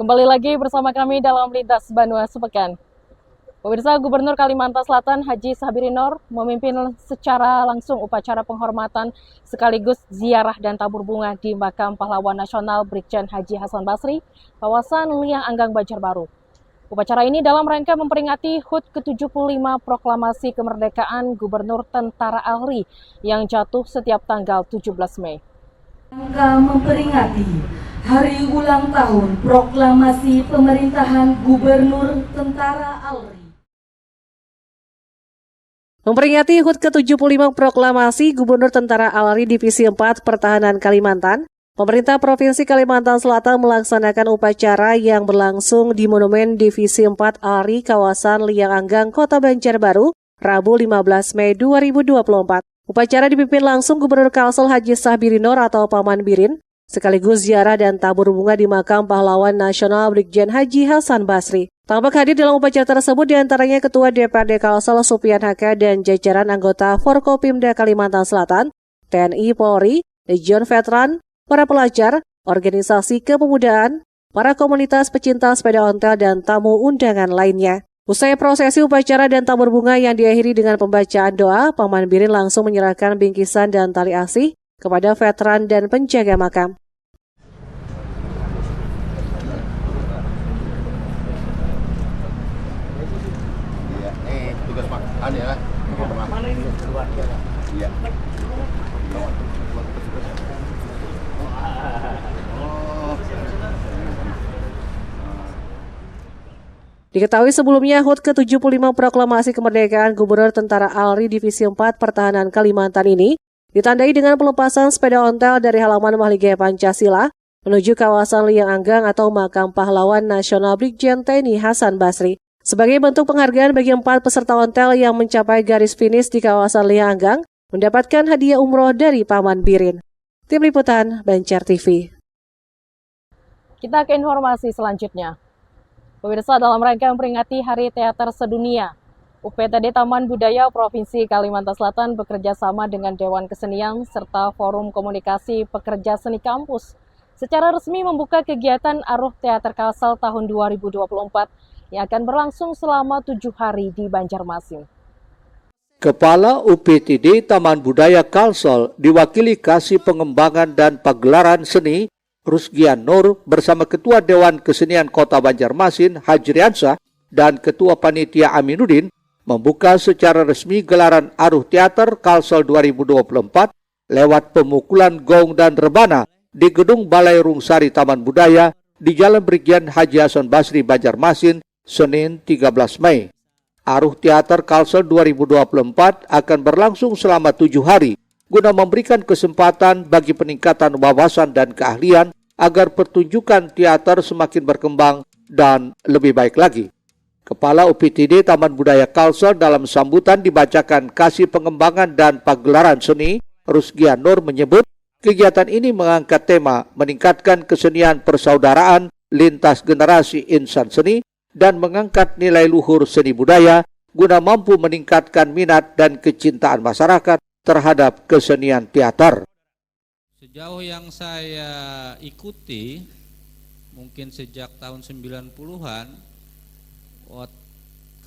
Kembali lagi bersama kami dalam Lintas Banua Sepekan. Pemirsa, Gubernur Kalimantan Selatan Haji Sabiri Noor memimpin secara langsung upacara penghormatan sekaligus ziarah dan tabur bunga di Makam Pahlawan Nasional Brigjen Haji Hasan Basri, kawasan Liang Anggang, Banjarbaru. Upacara ini dalam rangka memperingati HUT ke-75 Proklamasi Kemerdekaan Gubernur Tentara ALRI yang jatuh setiap tanggal 17 Mei. Rangka memperingati Hari Ulang Tahun Proklamasi Pemerintahan Gubernur Tentara ALRI. Memperingati HUT ke-75 Proklamasi Gubernur Tentara ALRI Divisi 4 Pertahanan Kalimantan, pemerintah Provinsi Kalimantan Selatan melaksanakan upacara yang berlangsung di Monumen Divisi 4 ALRI kawasan Liang Anggang, Kota Banjarbaru, Rabu 15 Mei 2024. Upacara dipimpin langsung Gubernur Kalsel Haji Sabiri Noor atau Paman Birin, sekaligus ziarah dan tabur bunga di Makam Pahlawan Nasional Brigjen Haji Hasan Basri. Tampak hadir dalam upacara tersebut diantaranya Ketua DPRD Kalsel Supian Haka dan jajaran anggota Forkopimda Kalimantan Selatan, TNI Polri, Legion Veteran, para pelajar, organisasi kepemudaan, para komunitas pecinta sepeda ontel dan tamu undangan lainnya. Usai prosesi upacara dan tabur bunga yang diakhiri dengan pembacaan doa, Paman Birin langsung menyerahkan bingkisan dan tali asih kepada veteran dan penjaga makam. Tugas makan ya. Mana ini? Iya. Diketahui sebelumnya HUT ke-75 Proklamasi Kemerdekaan Gubernur Tentara ALRI Divisi 4 Pertahanan Kalimantan ini ditandai dengan pelepasan sepeda ontel dari halaman Mahligai Pancasila menuju kawasan Liang Anggang atau Makam Pahlawan Nasional Brigjen TNI Hasan Basri. Sebagai bentuk penghargaan bagi 4 peserta ontel yang mencapai garis finish di kawasan Liang Anggang, mendapatkan hadiah umroh dari Paman Birin. Tim Liputan, Banjar TV. Kita ke informasi selanjutnya. Pemirsa, dalam rangka memperingati Hari Teater Sedunia, UPTD Taman Budaya Provinsi Kalimantan Selatan bekerja sama dengan Dewan Kesenian serta Forum Komunikasi Pekerja Seni Kampus secara resmi membuka kegiatan Aruh Teater Kalsel tahun 2024 yang akan berlangsung selama 7 hari di Banjarmasin. Kepala UPTD Taman Budaya Kalsel diwakili Kasih Pengembangan dan Pagelaran Seni Rusgian Nur bersama Ketua Dewan Kesenian Kota Banjarmasin Hajriansyah dan Ketua Panitia Aminuddin membuka secara resmi gelaran Aruh Teater Kalsel 2024 lewat pemukulan gong dan rebana di Gedung Balai Rungsari Taman Budaya di Jalan Brigjen Haji Hasan Basri Banjarmasin Senin 13 Mei. Aruh Teater Kalsel 2024 akan berlangsung selama 7 hari guna memberikan kesempatan bagi peningkatan wawasan dan keahlian agar pertunjukan teater semakin berkembang dan lebih baik lagi. Kepala UPTD Taman Budaya Kalsel dalam sambutan dibacakan Kasih Pengembangan dan Pagelaran Seni Rusgian Nur menyebut kegiatan ini mengangkat tema meningkatkan kesenian persaudaraan lintas generasi insan seni dan mengangkat nilai luhur seni budaya guna mampu meningkatkan minat dan kecintaan masyarakat terhadap kesenian teater. Sejauh yang saya ikuti, mungkin sejak tahun 90-an,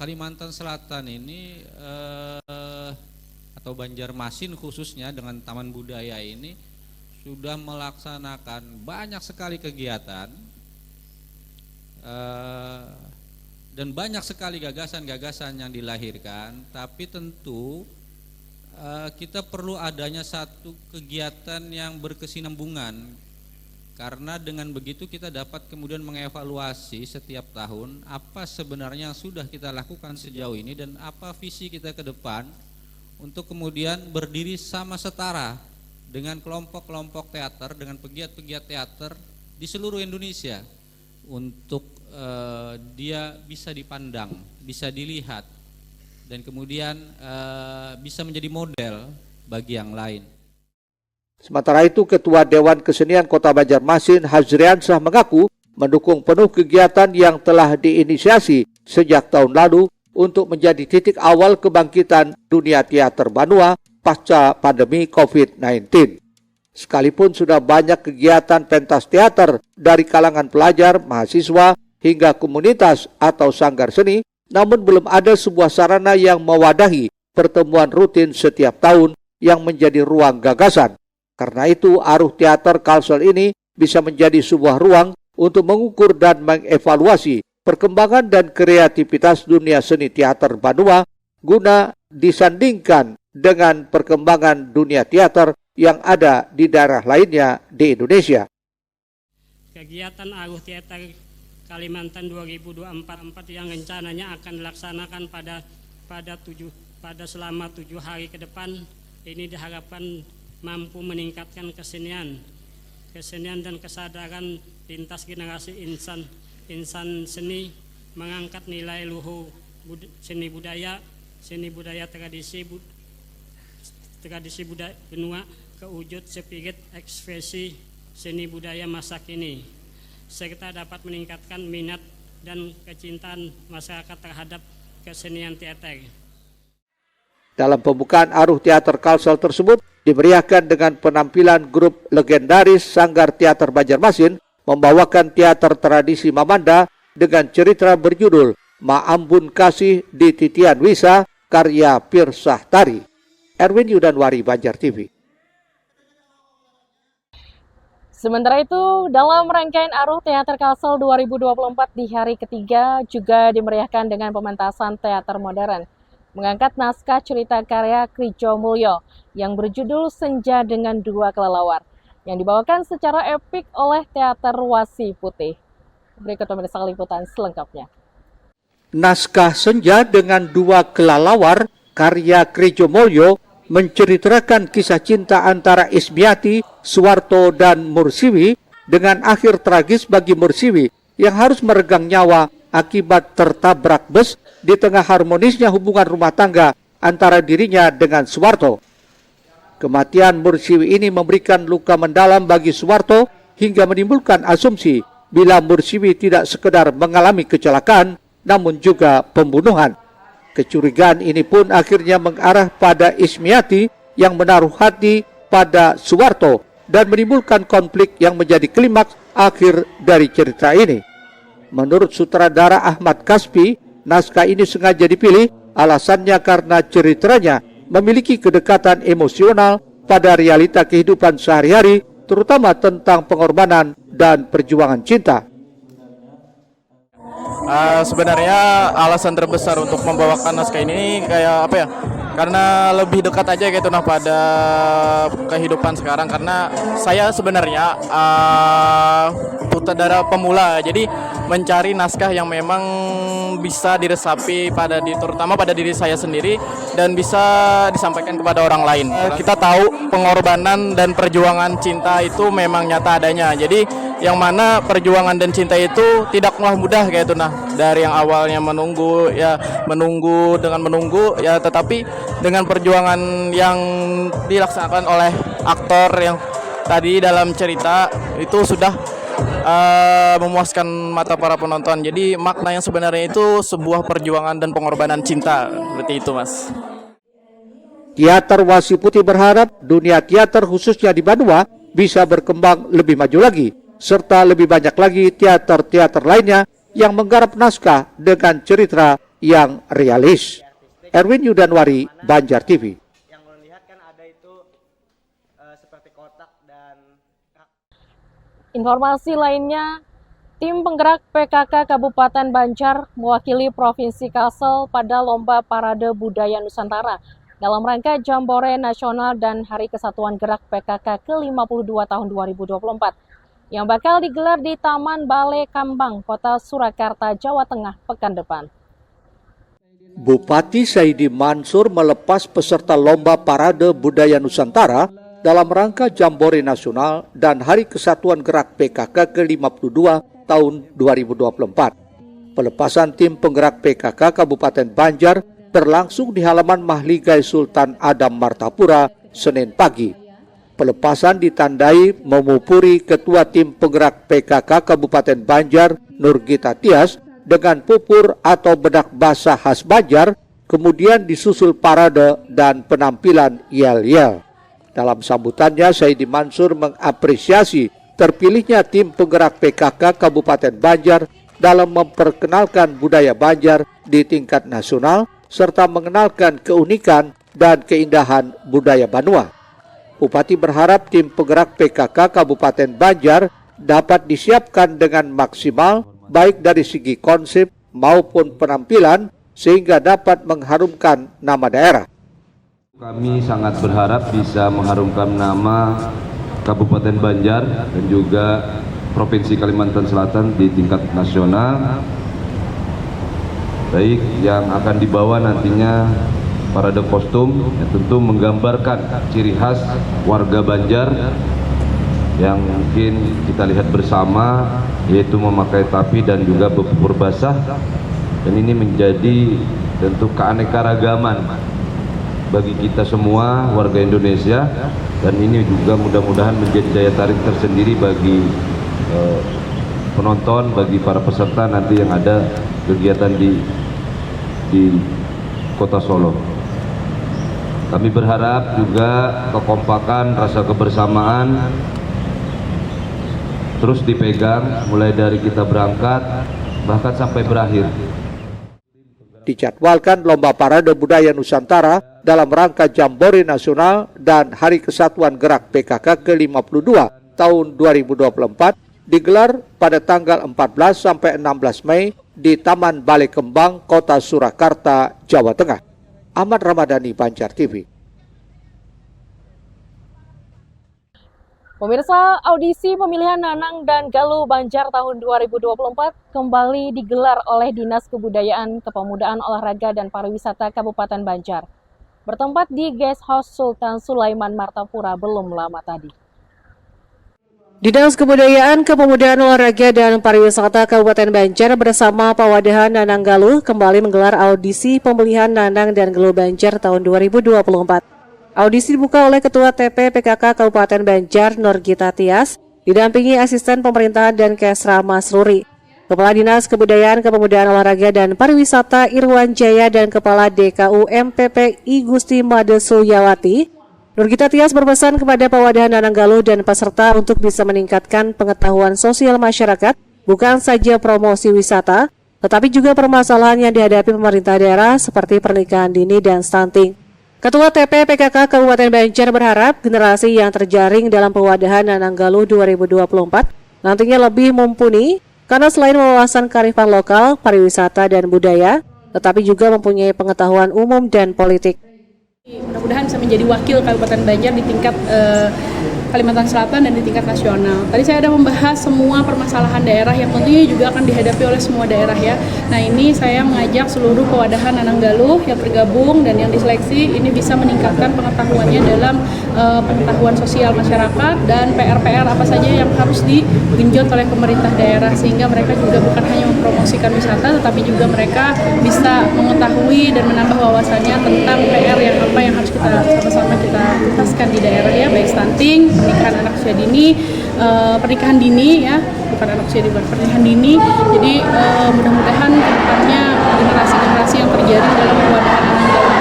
Kalimantan Selatan ini atau Banjarmasin khususnya dengan Taman Budaya ini sudah melaksanakan banyak sekali kegiatan dan banyak sekali gagasan-gagasan yang dilahirkan, tapi tentu kita perlu adanya satu kegiatan yang berkesinambungan, karena dengan begitu kita dapat kemudian mengevaluasi setiap tahun apa sebenarnya yang sudah kita lakukan sejauh ini dan apa visi kita ke depan untuk kemudian berdiri sama setara dengan kelompok-kelompok teater, dengan pegiat-pegiat teater di seluruh Indonesia untuk dia bisa dipandang, bisa dilihat, dan kemudian bisa menjadi model bagi yang lain. Sementara itu, Ketua Dewan Kesenian Kota Banjarmasin Hajriansyah mengaku mendukung penuh kegiatan yang telah diinisiasi sejak tahun lalu untuk menjadi titik awal kebangkitan dunia teater Banua pasca pandemi COVID-19. Sekalipun sudah banyak kegiatan pentas teater dari kalangan pelajar, mahasiswa, hingga komunitas atau sanggar seni, namun belum ada sebuah sarana yang mewadahi pertemuan rutin setiap tahun yang menjadi ruang gagasan. Karena itu, Aruh Teater Kalsel ini bisa menjadi sebuah ruang untuk mengukur dan mengevaluasi perkembangan dan kreativitas dunia seni teater Banua guna disandingkan dengan perkembangan dunia teater yang ada di daerah lainnya di Indonesia. Kegiatan Aruh Teater Kalimantan 2024 yang rencananya akan dilaksanakan pada selama 7 hari ke depan ini diharapkan mampu meningkatkan kesenian dan kesadaran lintas generasi insan seni, mengangkat nilai luhur seni budaya tradisi budaya benua ke wujud spirit ekspresi seni budaya masa kini, serta dapat meningkatkan minat dan kecintaan masyarakat terhadap kesenian teater. Dalam pembukaan Aruh Teater Kalsel tersebut dimeriahkan dengan penampilan grup legendaris Sanggar Teater Banjarmasin membawakan teater tradisi Mamanda dengan cerita berjudul Ma Ambun Kasih di Titian Wisa karya Pirsah Tari. Erwin Yudanwari, Banjar TV. Sementara itu, dalam rangkaian Aruh Teater Kalsel 2024 di hari ketiga juga dimeriahkan dengan pementasan teater modern, mengangkat naskah cerita karya Krijo Mulyo yang berjudul Senja dengan Dua Kelelawar, yang dibawakan secara epik oleh Teater Wasi Putih. Berikut pemirsa liputan selengkapnya. Naskah Senja dengan Dua Kelelawar karya Krijo Mulyo menceritakan kisah cinta antara Ismiati, Suwarto, dan Mursiwi dengan akhir tragis bagi Mursiwi yang harus meregang nyawa akibat tertabrak bus di tengah harmonisnya hubungan rumah tangga antara dirinya dengan Suwarto. Kematian Mursiwi ini memberikan luka mendalam bagi Suwarto hingga menimbulkan asumsi bila Mursiwi tidak sekedar mengalami kecelakaan namun juga pembunuhan. Kecurigaan ini pun akhirnya mengarah pada Ismiati yang menaruh hati pada Suwarto dan menimbulkan konflik yang menjadi klimaks akhir dari cerita ini. Menurut sutradara Ahmad Kaspi, naskah ini sengaja dipilih alasannya karena ceritanya memiliki kedekatan emosional pada realita kehidupan sehari-hari, terutama tentang pengorbanan dan perjuangan cinta. Sebenarnya alasan terbesar untuk membawakan naskah ini kayak apa ya? Karena lebih dekat aja gitu pada kehidupan sekarang. Karena saya sebenarnya sutradara pemula, jadi mencari naskah yang memang bisa diresapi terutama pada diri saya sendiri dan bisa disampaikan kepada orang lain. Kita tahu pengorbanan dan perjuangan cinta itu memang nyata adanya. Jadi yang mana perjuangan dan cinta itu tidaklah mudah kayak itu dari yang awalnya menunggu ya, tetapi dengan perjuangan yang dilaksanakan oleh aktor yang tadi dalam cerita itu sudah memuaskan mata para penonton. Jadi makna yang sebenarnya itu sebuah perjuangan dan pengorbanan cinta, seperti itu Mas. Teater Wasi Putih berharap dunia teater khususnya di Banua bisa berkembang lebih maju lagi, serta lebih banyak lagi teater-teater lainnya yang menggarap naskah dengan cerita yang realis. Erwin Yudanwari, Banjar TV. Yang melihat kan ada itu seperti kotak dan... Informasi lainnya, tim penggerak PKK Kabupaten Banjar mewakili Provinsi Kalsel pada Lomba Parade Budaya Nusantara dalam rangka Jambore Nasional dan Hari Kesatuan Gerak PKK ke-52 tahun 2024 yang bakal digelar di Taman Balai Kambang, Kota Surakarta, Jawa Tengah pekan depan. Bupati Saidi Mansur melepas peserta Lomba Parade Budaya Nusantara dalam rangka Jambore Nasional dan Hari Kesatuan Gerak PKK ke-52 tahun 2024. Pelepasan tim penggerak PKK Kabupaten Banjar berlangsung di halaman Mahligai Sultan Adam Martapura, Senin pagi. Pelepasan ditandai memupuri Ketua Tim Penggerak PKK Kabupaten Banjar, Nurgita Tias, dengan pupur atau bedak basah khas Banjar, kemudian disusul parade dan penampilan yel-yel. Dalam sambutannya, Saidi Mansur mengapresiasi terpilihnya tim penggerak PKK Kabupaten Banjar dalam memperkenalkan budaya Banjar di tingkat nasional serta mengenalkan keunikan dan keindahan budaya Banua. Bupati berharap tim penggerak PKK Kabupaten Banjar dapat disiapkan dengan maksimal baik dari segi konsep maupun penampilan sehingga dapat mengharumkan nama daerah. Kami sangat berharap bisa mengharumkan nama Kabupaten Banjar dan juga Provinsi Kalimantan Selatan di tingkat nasional, baik yang akan dibawa nantinya parade kostum yang tentu menggambarkan ciri khas warga Banjar yang mungkin kita lihat bersama, yaitu memakai tapi dan juga berpupur basah, dan ini menjadi tentu keanekaragaman bagi kita semua warga Indonesia, dan ini juga mudah-mudahan menjadi daya tarik tersendiri bagi penonton, bagi para peserta nanti yang ada kegiatan di Kota Solo. Kami berharap juga kekompakan, rasa kebersamaan terus dipegang mulai dari kita berangkat bahkan sampai berakhir. Dijadwalkan lomba parade budaya Nusantara dalam rangka Jambore Nasional dan Hari Kesatuan Gerak PKK ke-52 tahun 2024 digelar pada tanggal 14 sampai 16 Mei di Taman Balai Kembang, Kota Surakarta, Jawa Tengah. Ahmad Ramadhani, Banjar TV. Pemirsa, audisi pemilihan Nanang dan Galuh Banjar tahun 2024 kembali digelar oleh Dinas Kebudayaan, Kepemudaan, Olahraga, dan Pariwisata Kabupaten Banjar. Bertempat di Guest House Sultan Sulaiman Martapura belum lama tadi. Dinas Kebudayaan, Kepemudaan, Olahraga, dan Pariwisata Kabupaten Banjar bersama Pawadahan Nanang Galuh kembali menggelar audisi pemilihan Nanang dan Galuh Banjar tahun 2024. Audisi dibuka oleh Ketua TP PKK Kabupaten Banjar, Norgita Tias, didampingi Asisten Pemerintahan dan Kesra Masruri, Kepala Dinas Kebudayaan, Kepemudaan, Olahraga, dan Pariwisata Irwan Jaya, dan Kepala DKU MPPI Gusti Made Suyawati. Norgita Tias berpesan kepada Pawadahan Nanang Galuh dan peserta untuk bisa meningkatkan pengetahuan sosial masyarakat, bukan saja promosi wisata, tetapi juga permasalahan yang dihadapi pemerintah daerah seperti pernikahan dini dan stunting. Ketua TP PKK Kabupaten Banjar berharap generasi yang terjaring dalam Pawadahan Nanang Galuh 2024 nantinya lebih mumpuni karena selain wawasan kearifan lokal, pariwisata, dan budaya, tetapi juga mempunyai pengetahuan umum dan politik. Mudah-mudahan bisa menjadi wakil Kabupaten Banjar di tingkat Kalimantan Selatan dan di tingkat nasional. Tadi saya ada membahas semua permasalahan daerah yang tentunya juga akan dihadapi oleh semua daerah ya. Nah ini saya mengajak seluruh Pawadahan Nanang Galuh yang bergabung dan yang diseleksi ini bisa meningkatkan pengetahuannya dalam pengetahuan sosial masyarakat dan PR-PR apa saja yang harus digenjot oleh pemerintah daerah sehingga mereka juga bukan hanya mempromosikan wisata tetapi juga mereka bisa mengetahui dan menambah wawasannya tentang PR yang apa yang harus kita sama-sama kita tuntaskan di daerah ya, baik stunting, pernikahan anak usia dini, pernikahan dini ya, bukan anak usia dini, pernikahan dini. Jadi mudah-mudahan kedepannya generasi-generasi yang terjaring dalam Pawadahan Nanang Galuh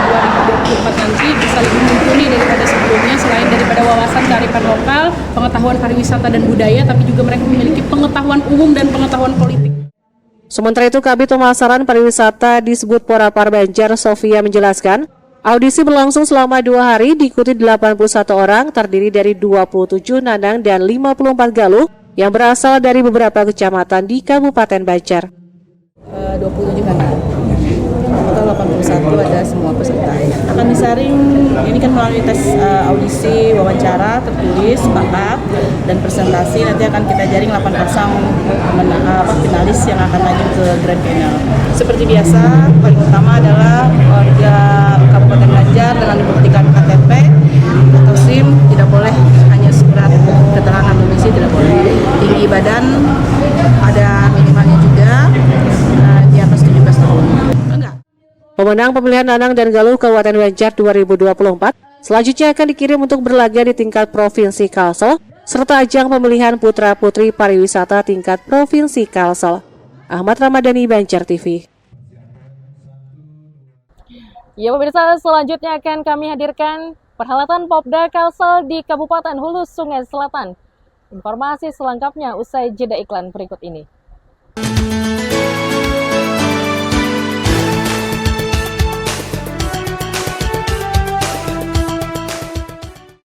2024 nanti bisa lebih mumpuni daripada sebelumnya, selain daripada wawasan kearifan lokal, pengetahuan pariwisata dan budaya, tapi juga mereka memiliki pengetahuan umum dan pengetahuan politik. Sementara itu, Kabid Pemasaran Pariwisata Disbud Porapar Banjar, Sofia, menjelaskan, audisi berlangsung selama 2 hari, diikuti 81 orang, terdiri dari 27 Nanang dan 54 Galuh yang berasal dari beberapa kecamatan di Kabupaten Banjar. 27 Nanang, total 81 ada semua peserta. Akan disaring, ini kan melalui tes audisi, wawancara, tertulis, bakat, dan presentasi. Nanti akan kita jaring 8 pasang finalis yang akan maju ke Grand Final. Seperti biasa, paling utama adalah warga Kabupaten Banjar dengan dibuktikan KTP atau SIM, tidak boleh hanya surat keterangan domisili, tidak boleh. Tinggi badan ada minimalnya juga, di atas 17 tahun. Pemenang pemilihan Nanang dan Galuh Kabupaten Banjar 2024 selanjutnya akan dikirim untuk berlaga di tingkat Provinsi Kalsel serta ajang pemilihan putra-putri pariwisata tingkat Provinsi Kalsel. Ahmad Ramadhani, Banjar TV. Ya pemirsa, selanjutnya akan kami hadirkan perhelatan Popda Kalsel di Kabupaten Hulu Sungai Selatan. Informasi selengkapnya usai jeda iklan berikut ini.